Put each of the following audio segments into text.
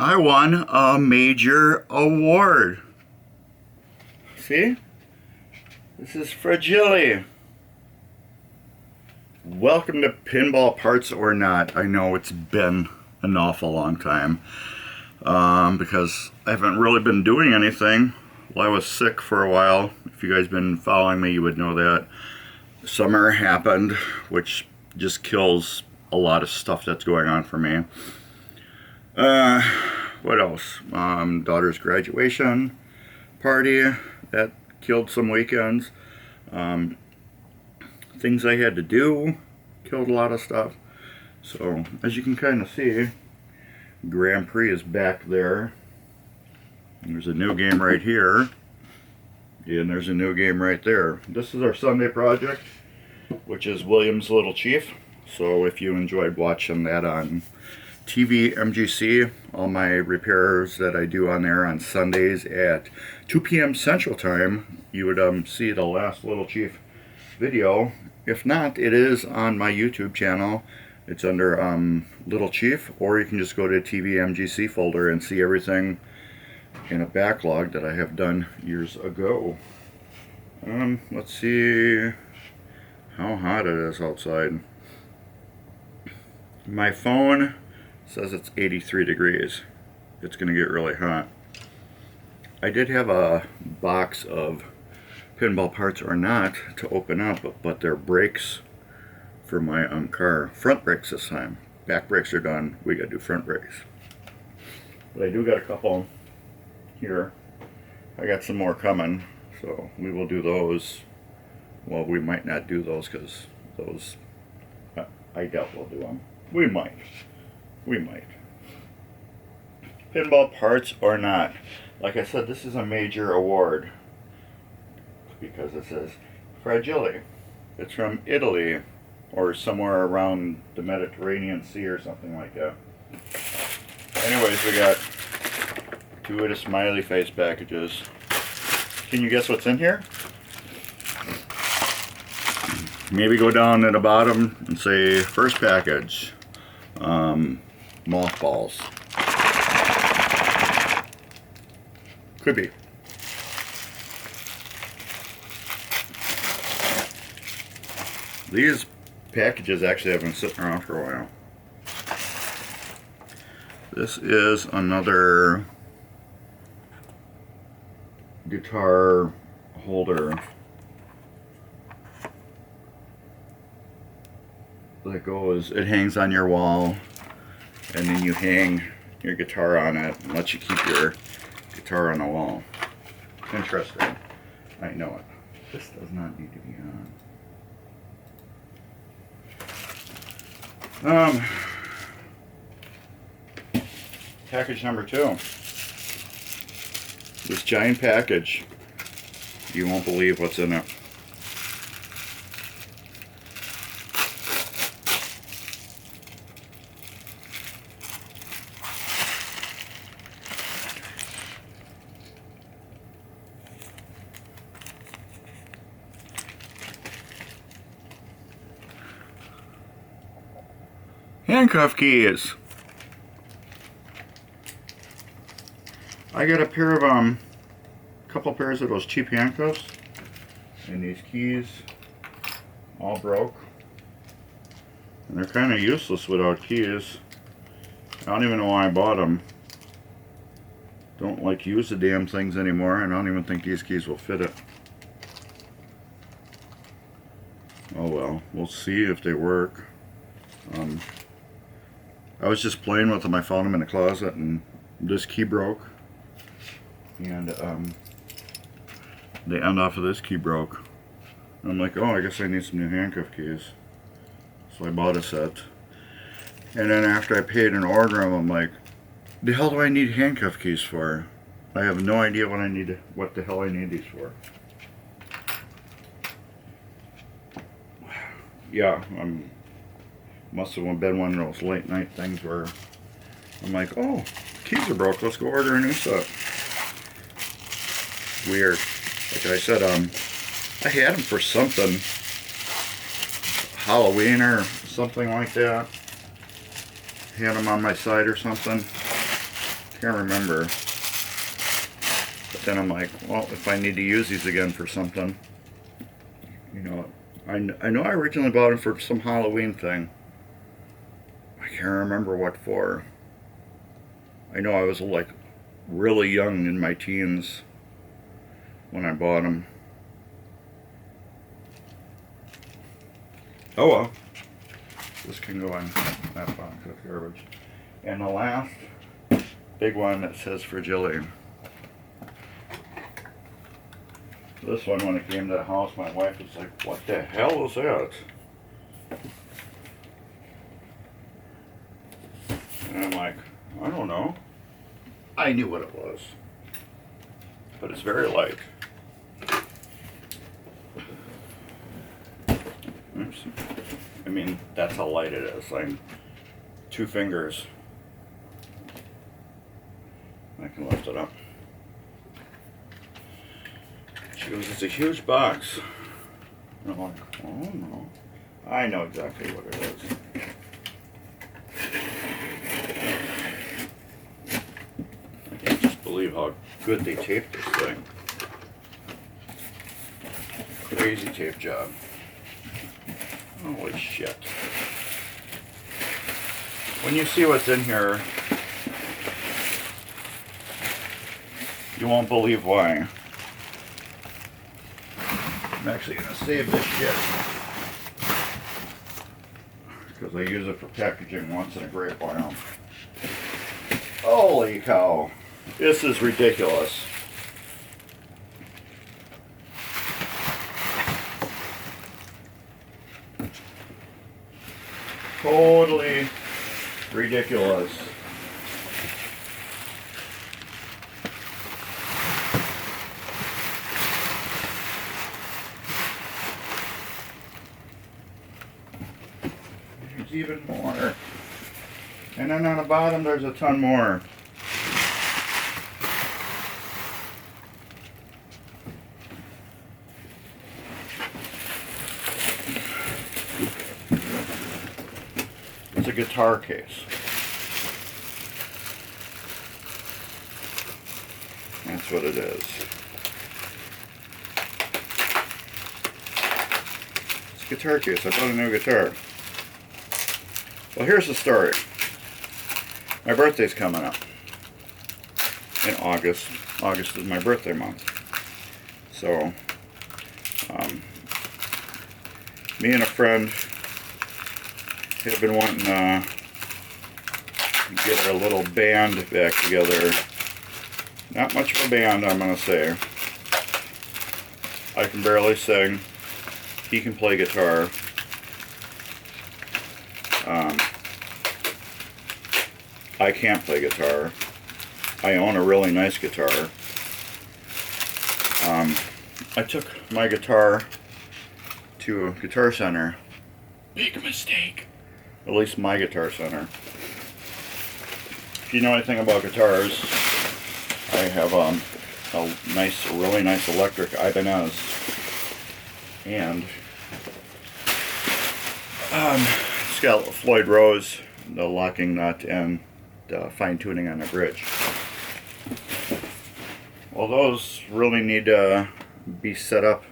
I won a major award. See? This is Fragile. Welcome to Pinball Parts or Not. I know it's been an awful long time because I haven't really been doing anything. Well, I was sick for a while. If you guys been following me, you would know that. Summer happened, which just kills a lot of stuff that's going on for me. What else? Daughter's graduation party, that killed some weekends. Things I had to do killed a lot of stuff. So, as you can kind of see, Grand Prix is back there. There's a new game right here. And there's a new game right there. This is our Sunday project, which is William's Little Chief. So if you enjoyed watching that on TV MGC, all my repairs that I do on there on Sundays at 2 p.m. Central Time, you would see the last Little Chief video. If not, it is on my YouTube channel. It's under Little Chief, or you can just go to TV MGC folder and see everything in a backlog that I have done years ago. Let's see how hot it is outside. My phone says it's 83 degrees. It's gonna get really hot. I did have a box of Pinball Parts or Not to open up, but they're brakes for my car. Front brakes this time. Back brakes are done. We gotta do front brakes. But I do got a couple here. I got some more coming, so we will do those. Well, we might not do those because those, I doubt we'll do them. We might. We might. Pinball Parts or Not. Like I said, this is a major award because it says Fragile. It's from Italy or somewhere around the Mediterranean Sea or something like that. Anyways, we got two of the smiley face packages. Can you guess what's in here? Maybe go down at the bottom and say first package. Mothballs. Could be. These packages actually have been sitting around for a while. This is another guitar holder that goes, it hangs on your wall, and then you hang your guitar on it and lets you keep your guitar on the wall. Interesting. I know it. This does not need to be on. Package number 2. This giant package. You won't believe what's in it. Handcuff keys. I got a pair of couple pairs of those cheap handcuffs, and these keys all broke, and they're kind of useless without keys. I don't even know why I bought them. Don't like use the damn things anymore, and I don't even think these keys will fit it. Oh well, we'll see if they work. I was just playing with them. I found them in the closet, and this key broke, and the end off of this key broke. And I'm like, oh, I guess I need some new handcuff keys. So I bought a set, and then after I paid and ordered them, I'm like, the hell do I need handcuff keys for? I have no idea what the hell I need these for. Yeah, must have been one of those late night things where I'm like, oh, keys are broke, let's go order a new set. Weird. Like I said, I had them for something, Halloween or something like that. Had them on my site or something. can't remember. But then I'm like, well, if I need to use these again for something, you know, I know I originally bought them for some Halloween thing. I can't remember what for. I know I was like really young in my teens when I bought them. Oh well. This can go in that box of garbage. And the last big one that says fragility. This one, when it came to the house, my wife was like, what the hell is that? And I'm like, I don't know. I knew what it was. But it's very light. Oops. I mean, that's how light it is. Like 2 fingers. I can lift it up. She goes, it's a huge box. And I'm like, oh no. I know exactly what it is. I can't just believe how good they taped this thing. Crazy tape job. Holy shit. When you see what's in here, you won't believe why. I'm actually going to save this shit because I use it for packaging once in a great while. Holy cow. This is ridiculous. Totally ridiculous. There's even more. And then on the bottom there's a ton more. It's a guitar case. That's what it is. It's a guitar case. I bought a new guitar. Well, here's the story. My birthday's coming up in August. August is my birthday month. So, me and a friend have been wanting to get our little band back together. Not much of a band, I'm going to say. I can barely sing. He can play guitar. I can't play guitar. I own a really nice guitar. I took my guitar to a Guitar Center. Big mistake. At least my Guitar Center. If you know anything about guitars, I have a really nice electric Ibanez, and it's got Floyd Rose, the locking nut, and the fine tuning on the bridge. Well, those really need to be set up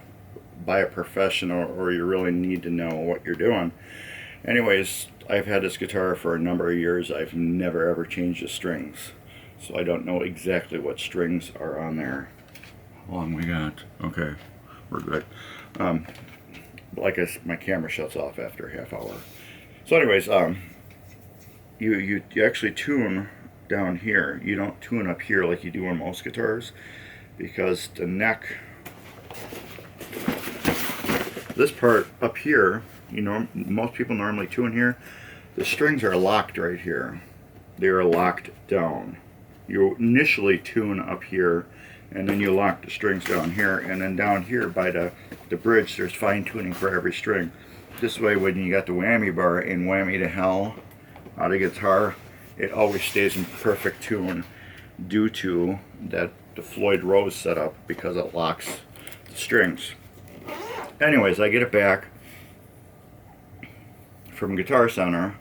by a professional, or you really need to know what you're doing. Anyways, I've had this guitar for a number of years. I've never ever changed the strings, so I don't know exactly what strings are on there. How long we got? Okay, we're good. Like my camera shuts off after a half hour. So anyways, you actually tune down here. You don't tune up here like you do on most guitars, because the neck, this part up here, you know, most people normally tune here. The strings are locked right here. They are locked down. You initially tune up here, and then you lock the strings down here, and then down here by the bridge there's fine tuning for every string. This way, when you got the whammy bar in Whammy to Hell on the guitar, it always stays in perfect tune due to the Floyd Rose setup, because it locks the strings. Anyways, I get it back from Guitar Center,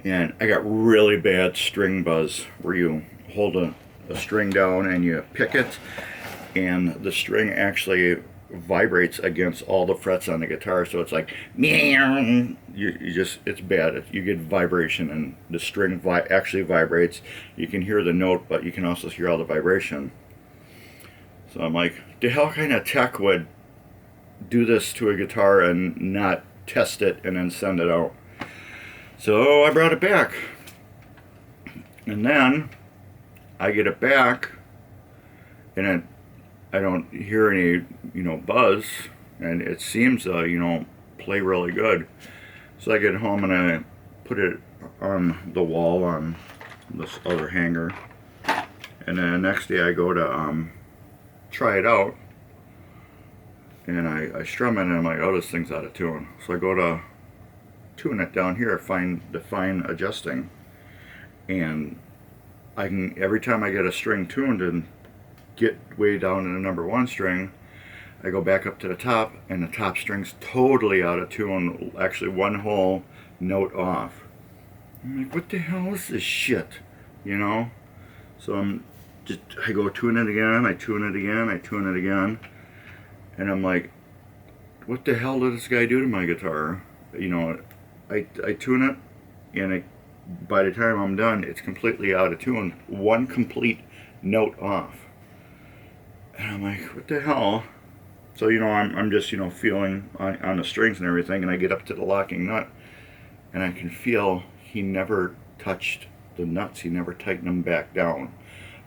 and I got really bad string buzz where you hold a string down and you pick it, and the string actually vibrates against all the frets on the guitar, so it's like meow. You just, it's bad. You get vibration, and the string actually vibrates. You can hear the note, but you can also hear all the vibration. So I'm like, the hell kind of tech would do this to a guitar and not test it and then send it out? So I brought it back, and then I get it back, and I don't hear any, buzz, and it seems to, play really good. So I get home and I put it on the wall on this other hanger, and then the next day I go to try it out, and I strum it, and I'm like, oh, this thing's out of tune. So I go to tune it down here, find the fine adjusting, and I can, every time I get a string tuned and get way down in the number 1 string, I go back up to the top, and the top string's totally out of tune, actually 1 whole note off. I'm like, what the hell is this shit? So I go tune it again, I tune it again, I tune it again, and I'm like, what the hell did this guy do to my guitar? I tune it, and by the time I'm done, it's completely out of tune, 1 complete note off. And I'm like, what the hell? So, I'm just, feeling on the strings and everything, and I get up to the locking nut, and I can feel he never touched the nuts. He never tightened them back down.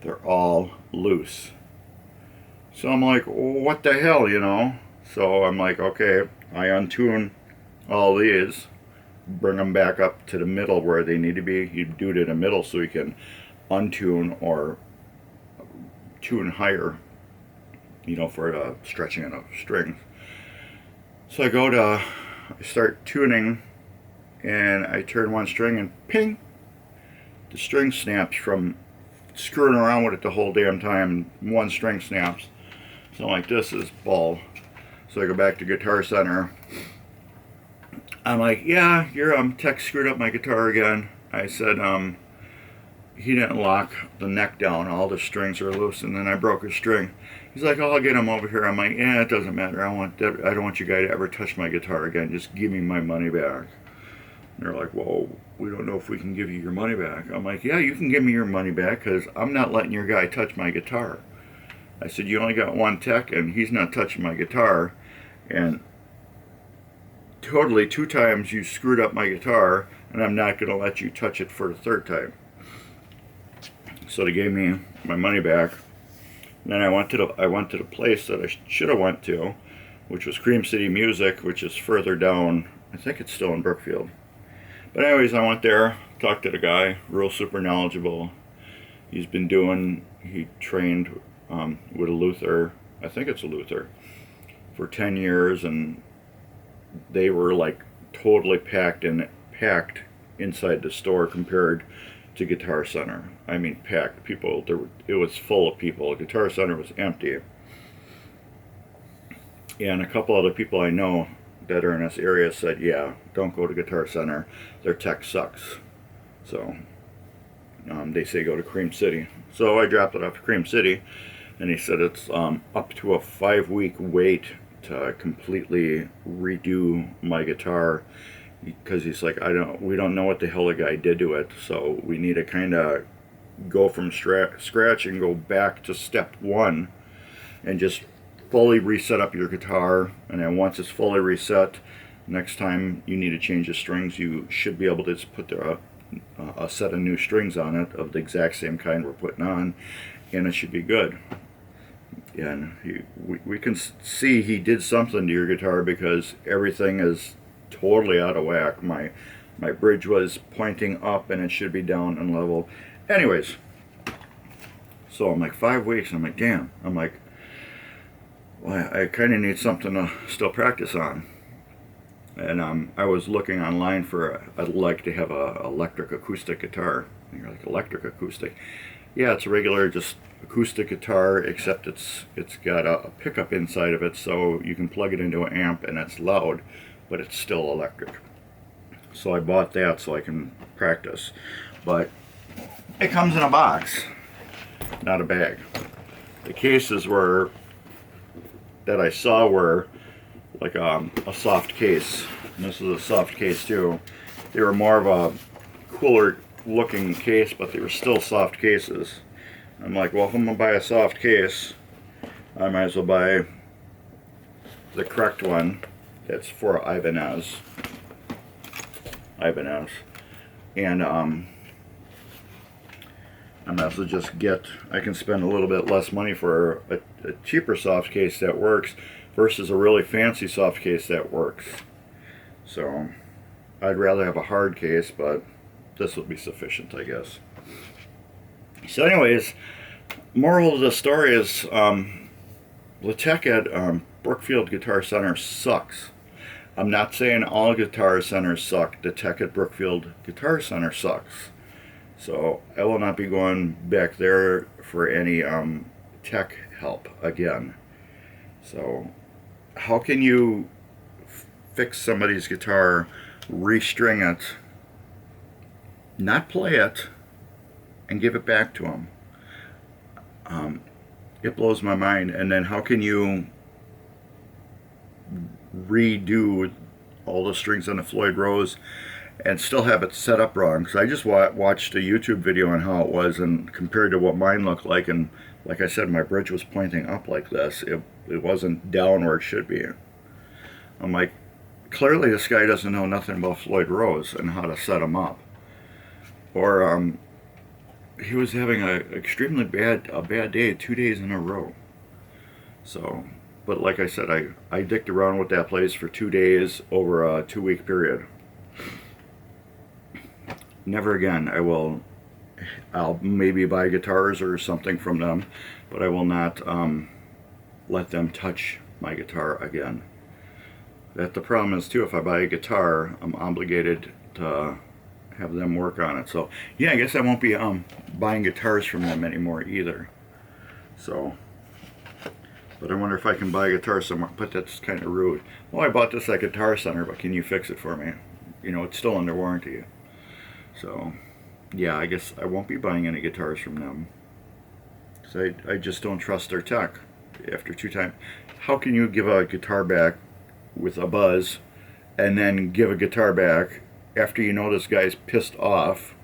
They're all loose. So I'm like, what the hell, So I'm like, okay, I untune all these, bring them back up to the middle where they need to be. You do it in the middle so you can untune or tune higher, for the stretching of strings. So I start tuning, and I turn 1 string, and ping, the string snaps from screwing around with it the whole damn time. 1 string snaps. So I'm like, this is bull. So I go back to Guitar Center. I'm like, yeah, your tech screwed up my guitar again. I said, he didn't lock the neck down. All the strings are loose, and then I broke a string. He's like, oh, I'll get him over here. I'm like, yeah, it doesn't matter. I don't want you guys to ever touch my guitar again. Just give me my money back. And they're like, well, we don't know if we can give you your money back. I'm like, yeah, you can give me your money back, because I'm not letting your guy touch my guitar. I said, you only got 1 tech, and he's not touching my guitar. And totally 2 times you screwed up my guitar, and I'm not going to let you touch it for the 3rd time. So they gave me my money back. And then I went to the place that I should have went to, which was Cream City Music, which is further down. I think it's still in Brookfield. But anyways, I went there, talked to the guy, real super knowledgeable. He trained with a Luther, I think it's a Luther, for 10 years, and they were like totally packed inside the store compared to Guitar Center. I mean, packed. People, it was full of people. Guitar Center was empty. And a couple other people I know that are in this area said, yeah, don't go to Guitar Center. Their tech sucks. So they say go to Cream City. So I dropped it off to Cream City, and he said it's up to a 5-week wait to completely redo my guitar, because he's like, we don't know what the hell the guy did to it, so we need to kind of go from scratch and go back to step 1 and just fully reset up your guitar. And then once it's fully reset, next time you need to change the strings, you should be able to just put a set of new strings on it of the exact same kind we're putting on, and it should be good. And we can see he did something to your guitar, because everything is totally out of whack. My bridge was pointing up, and it should be down and level. Anyways, so I'm like, 5 weeks, and I'm like, damn. I'm like, well, I kind of need something to still practice on. And I was looking online for, I'd like to have a electric acoustic guitar. And you're like, electric acoustic? Yeah, it's a regular just acoustic guitar, except it's got a pickup inside of it, so you can plug it into an amp and it's loud, but it's still electric. So I bought that so I can practice. But it comes in a box, not a bag. The cases were, that I saw were like a soft case. And this is a soft case too. They were more of a cooler looking case, but they were still soft cases. I'm like, well, if I'm gonna buy a soft case, I might as well buy the correct one. That's for Ibanez. And I might as well just get, I can spend a little bit less money for a cheaper soft case that works versus a really fancy soft case that works. So I'd rather have a hard case, but this will be sufficient, I guess. So anyways, moral of the story is the tech at Brookfield Guitar Center sucks. I'm not saying all guitar centers suck. The tech at Brookfield Guitar Center sucks. So I will not be going back there for any tech help again. So how can you fix somebody's guitar, restring it, not play it, and give it back to them? It blows my mind. And then how can you redo all the strings on the Floyd Rose and still have it set up wrong? Because I just watched a YouTube video on how it was, and compared to what mine looked like, and like I said, my bridge was pointing up like this. It wasn't down where it should be. I'm like, clearly this guy doesn't know nothing about Floyd Rose and how to set them up. Or he was having a extremely bad day 2 days in a row. So, but like I said, I dicked around with that place for 2 days over a 2-week period. Never again. I'll maybe buy guitars or something from them, but I will not let them touch my guitar again. That the problem is too, if I buy a guitar, I'm obligated to have them work on it. So yeah, I guess I won't be buying guitars from them anymore either. So, but I wonder if I can buy a guitar somewhere, but that's kind of rude. Well, I bought this at Guitar Center, but can you fix it for me? You know, it's still under warranty. So yeah, I guess I won't be buying any guitars from them. So I just don't trust their tech after 2 times. How can you give a guitar back with a buzz and then give a guitar back after you know this guy's pissed off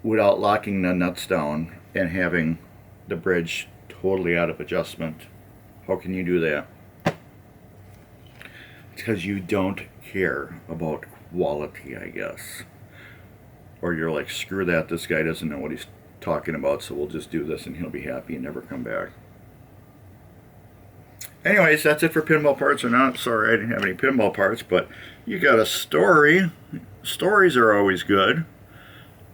without locking the nuts down and having the bridge totally out of adjustment? How can you do that? It's because you don't care about quality, I guess. Or you're like, screw that, this guy doesn't know what he's talking about, so we'll just do this and he'll be happy and never come back. Anyways, that's it for pinball parts. Or not, sorry I didn't have any pinball parts, but you got a story. Stories are always good.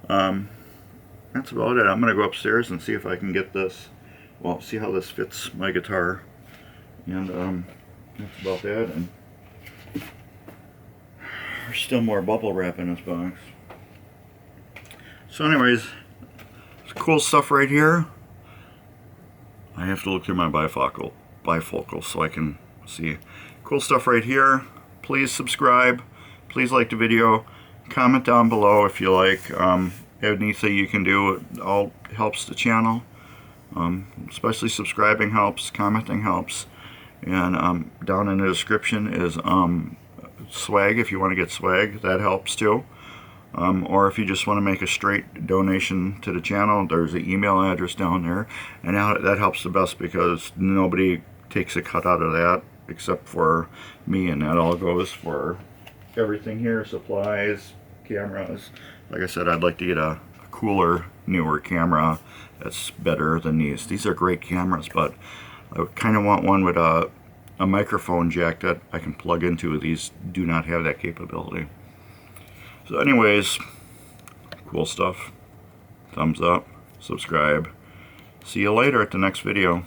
That's about it. I'm going to go upstairs and see if I can get this, well, see how this fits my guitar. And that's about that. And there's still more bubble wrap in this box. So anyways, there's cool stuff right here. I have to look through my bifocal so I can see. Cool stuff right here. Please subscribe. Please like the video. Comment down below if you like. Anything you can do, it all helps the channel. Especially subscribing helps, commenting helps. And down in the description is swag. If you want to get swag, that helps too. Or if you just want to make a straight donation to the channel, there's an email address down there, and that helps the best because nobody takes a cut out of that except for me, and that all goes for everything here, supplies, cameras. Like I said, I'd like to get a cooler, newer camera that's better than these. These are great cameras, but I kind of want one with a microphone jack that I can plug into. These do not have that capability. So anyways, cool stuff. Thumbs up, subscribe. See you later at the next video.